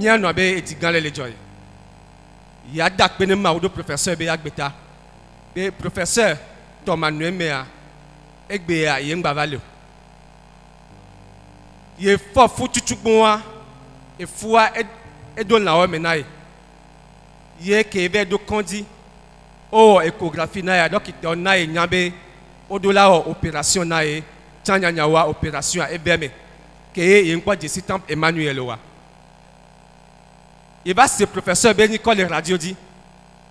Mia no be etigale le joy. Ya dak pene ma odo professeur be agbeta. Be professeur Thomas Nuemea egbe ya yengba value. Ye fo futuchugboa e fua edon la o menaye. Ye ke be do kondi o échographie na ya docteur na e nyambe odola opération na e tanya nyawa opération a ebeme ke ye nkwa Jesi Temple Emmanuel wa. Il va se professeur ben Nicole radio dit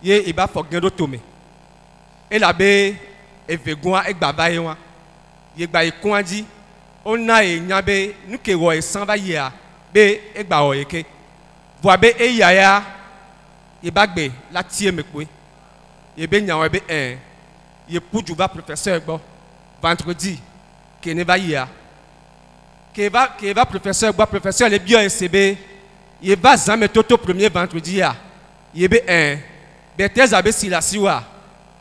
ye il va faut gendo tomé et la be evegwa egbaba ye wa ye gba ikon di ona e nyabe nuke wo e san va ye a be egba o yeke vo be e yaya ye bagbe la tie mekwe ye be nyawo be ye puju va professeur gbo vendredi que ne va ye a que va professeur gbo professeur le bio ECB il va jamais toto premier vendredi ya yebe betez abe si la siwa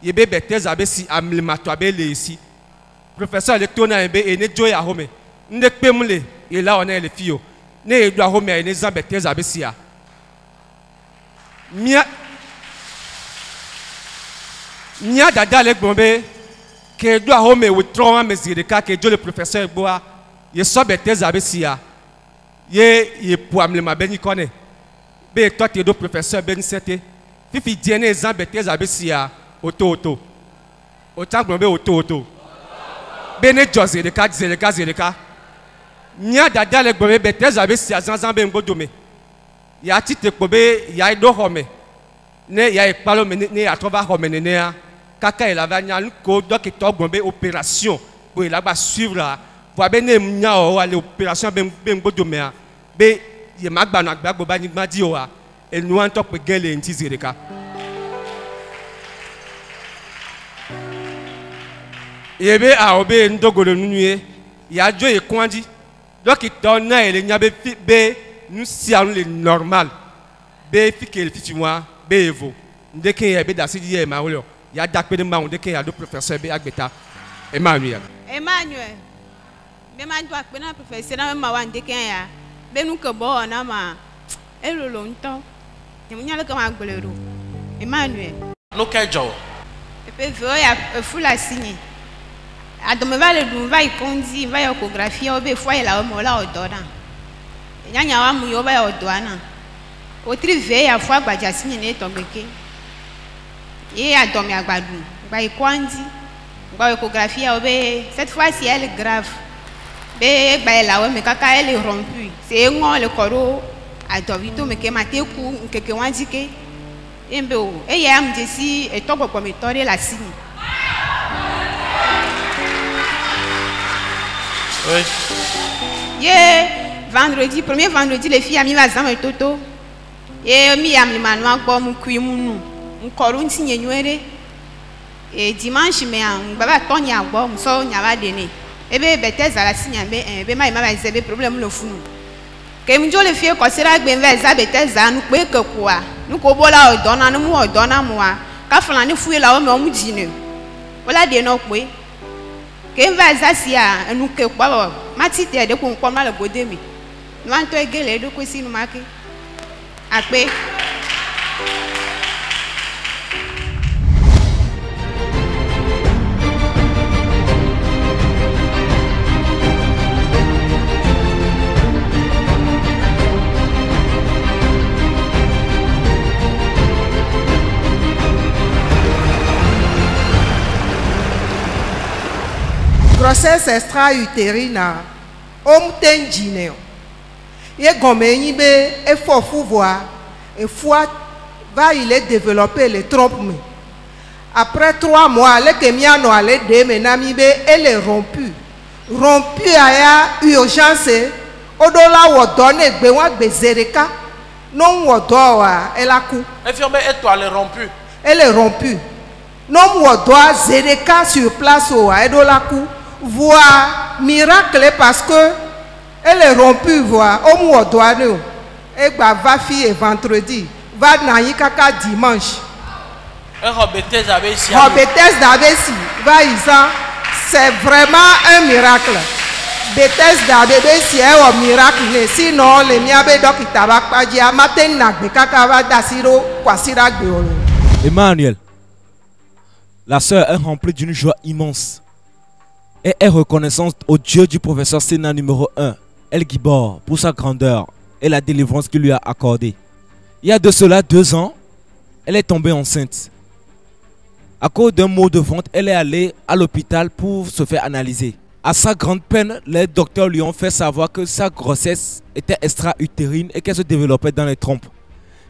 yebe betez abe si amlimato abe le ici professeur le tona ebe ene joy a home nde pemule et là on est les filles ne do a home ene zan betez abe si ya mia dada le gbombe que do a home with 3 mesure ka que jo le professeur boa ye so betez abe si ya ye pour amener ma béni connaît be toi tu es do professeur ben sete fifi diene exam betez abesia auto autant que auto bene jose de ka zeleka nya dada le gbe betez abesia zanzan be ngodome ya tite kobe ya do home ne ya ipalo ne ya trova home ne ya kaka il avait nya ko docteur gbe opération pour il va suivre pour bene nya o ale opération be ngodome be ye magba na gbagbo ba ni gbadi o wa enu an to pe gele nti zereka yebe a obe ndogolo nunuye ya jo e kwandi docteur na ele nya be nu si anu le normal be fikel fitiwa be evo ndeke ya be da si ye ma wolo ya dakpe de ma ndeke ya do professeur be agbeta Emmanuel me ma do akpe na professeur na ma wa ndeke ya be nu ke bo na ma elolo nto nyamnya le ka ma gbelero Emmanuel no kejo e pe vo ya fula signé adome va le dun va ikondi va ya échographie o be fo ya la mo la odona nyanya wa mu yo va ya odona o tri ve ya fo agbaja signé ne to gbeke ye adome agbadu gba ikondi gba échographie o be cette fois-ci elle est grave be gba la we me kaka elle est rompue c'est ngo le koro adovito me ke mateku nkeke wanjike embe o e ya am Jesi e to gbogbo mi tore la signé. Oui. Vendredi, premier vendredi, les filles ont mis ma zame et toto. Et mi a mis ma noix pour mon cuir mounou. Mon coron signe nuere. Et dimanche, mais un baba tony à boire, mon son n'y a pas donné. Et bien, bêtise à la signe, et ma m'a zébé problème le fou. Que mon joli fille, quand c'est là que ben vers bêtise à nous pouvez que quoi. Nous cobola au donna, nous au donna moi. Quand on a nous fouillé là, on m'a dit. Voilà des noms, oui. Que va zasia nous que quoi matite de ko ko ma le godemi no anto egele do ko sinu make ape grossesse extra-utérine homme tenjine ye gomenyi be e fofu voir et fois va il est développé le trompe après 3 mois le kemiano ale de menami be elle est rompu aya urgence odola wo donne gbe wa gbe zereka non wo do wa elaku infirmière étoile rompu elle est rompue non wo do zereka sur place o edolaku voir miracle parce que elle est rompue voir au moins doit nous et va fille vendredi va na kaka dimanche Robetes d'Abessi va isa c'est vraiment un miracle Bethesda bébé si au miracle sinon les miabe dokita ba paji amate nagbe kaka va dasiro kwasira gbeolo. Emmanuel, la sœur est remplie d'une joie immense et est reconnaissante au Dieu du professeur Sénat numéro 1, El Gibor, pour sa grandeur et la délivrance qu'il lui a accordée. Il y a de cela 2 ans, elle est tombée enceinte. À cause d'un mot de vente, elle est allée à l'hôpital pour se faire analyser. À sa grande peine, les docteurs lui ont fait savoir que sa grossesse était extra-utérine et qu'elle se développait dans les trompes.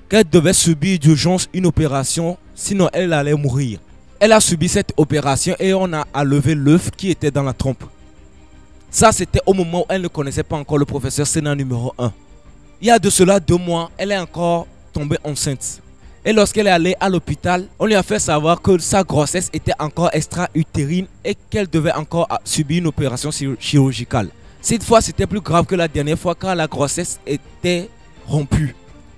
Qu'elle devait subir d'urgence une opération, sinon elle allait mourir. Elle a subi cette opération et on a enlevé l'œuf qui était dans la trompe. Ça, c'était au moment où elle ne connaissait pas encore le professeur Sénat numéro 1. Il y a de cela 2 mois, elle est encore tombée enceinte. Et lorsqu'elle est allée à l'hôpital, on lui a fait savoir que sa grossesse était encore extra-utérine et qu'elle devait encore subir une opération chirurgicale. Cette fois, c'était plus grave que la dernière fois car la grossesse était rompue.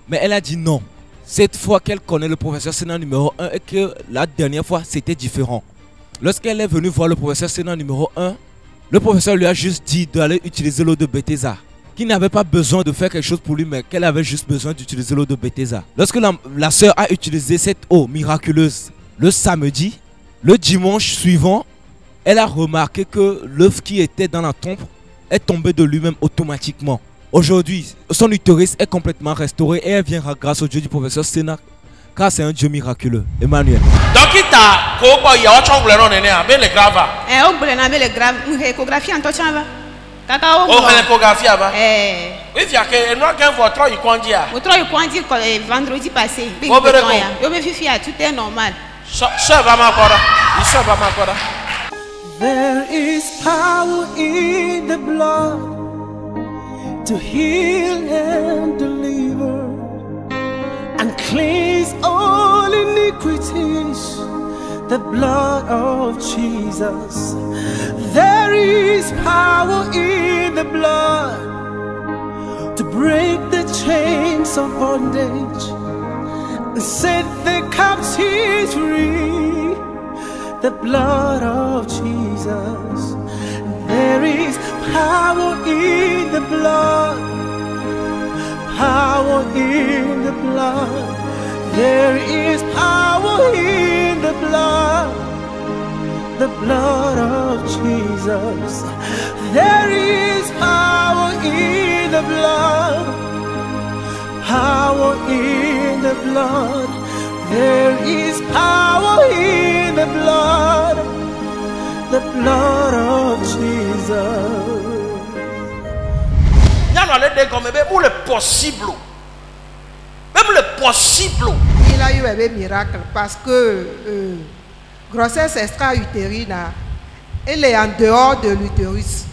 Mais elle a dit non. Cette fois qu'elle connaît le professeur Sénat numéro 1 et que la dernière fois, c'était différent. Lorsqu'elle est venue voir le professeur Sénat numéro 1, le professeur lui a juste dit d'aller utiliser l'eau de Bethesda. Qu'il n'avait pas besoin de faire quelque chose pour lui, mais qu'elle avait juste besoin d'utiliser l'eau de Bethesda. Lorsque la sœur a utilisé cette eau miraculeuse le samedi, le dimanche suivant, elle a remarqué que l'œuf qui était dans la trompe est tombé de lui-même automatiquement. Aujourd'hui, son utérus est complètement restauré et elle viendra grâce au Dieu du professeur Sénat, car c'est un Dieu miraculeux. Emmanuel. Donc, il t'a dit que les graves. Les graves, échographie en touchant. Oh, l'échographie avant. Oui, il y a que nous avons votre icondia. Votre icondia vendredi passé. Tout est normal. There is power in the blood to heal and deliver and cleanse all iniquities. The blood of Jesus. There is power in the blood to break the chains of bondage and set the captives free. The blood of Jesus. There is power in the blood. Power in the blood. There is power in the blood of Jesus. There is power in the blood, power in the blood. There is power in the blood of Jesus. Même le possible. Même le possible. Il a eu un miracle parce que grossesse extra-utérine, elle est en dehors de l'utérus.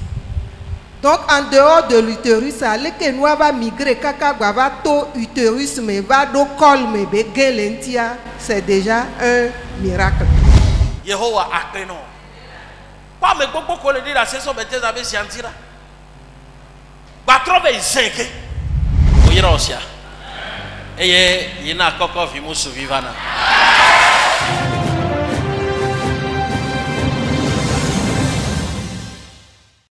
Donc en dehors de l'utérus, elle va migrer kaka va to utérus mais va do col mais begelentia, c'est déjà un miracle. Yehowa akeno. Pas me beaucoup qu'on le dit la saison bêtise avec scientira. Ba trop be zinke. Oyira osia. Eye yina koko vimu suvivana.